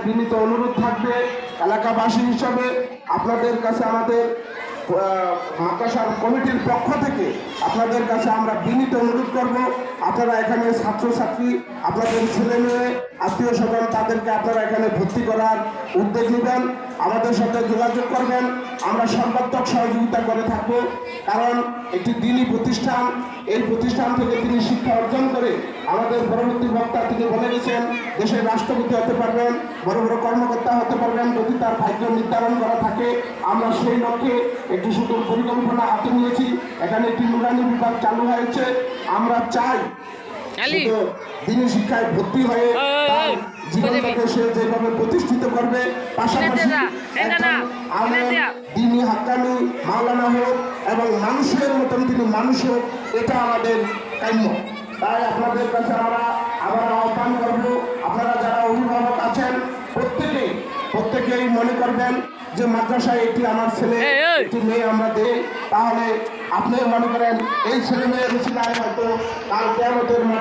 বিনীত অনুরোধ থাকবে এলাকাবাসী হিসাবে আপনাদের কাছে আমাদের মাদ্রাসার কমিটির পক্ষ থেকে আপনাদের কাছে আমরা বিনীত অনুরোধ করব, আপনারা এখানে ছাত্রছাত্রী আপনাদের ছেলে মেয়ে আত্মীয় স্বজন তাদেরকে আপনারা এখানে ভর্তি করার উদ্যোগ নেবেন, আমাদের সাথে যোগাযোগ করবেন, আমরা সর্বাত্মক সহযোগিতা করে থাকব। কারণ একটি দিনী প্রতিষ্ঠান, এই প্রতিষ্ঠান থেকে তিনি শিক্ষা অর্জন করে আমাদের পরবর্তী বক্তা তিনি বলে গেছেন দেশের রাষ্ট্রপতি হতে পারবেন, বড় বড় কর্মকর্তা হতে পারবেন যদি তার ভাগ্য নির্ধারণ করা থাকে। আমরা সেই লক্ষ্যে একটি সুন্দর পরিকল্পনা হাতে নিয়েছি। এখানে একটি নুরানি বিভাগ চালু হয়েছে। আমরা চাই দিনী শিক্ষায় ভর্তি হয়ে জীবনটাকে সে যেভাবে প্রতিষ্ঠিত করবে, পাশাপাশি দিনী হাক্কানি মাওলানা হোক এবং মানুষের মতন তিনি মানুষ হোক, এটা আমাদের কাম্য। তাই আপনাদের কাছে আমরা আবার আহ্বান করব, আপনারা যারা অভিভাবক আছেন প্রত্যেকেই মনে করবেন যে মাদ্রাসায় একটি আমার ছেলে একটি মেয়ে আমরা দেই, তাহলে আপনি মনে করেন এই ছেলে মেয়ের উচিলায় হয়তো কাল কিয়ামতের মাঠে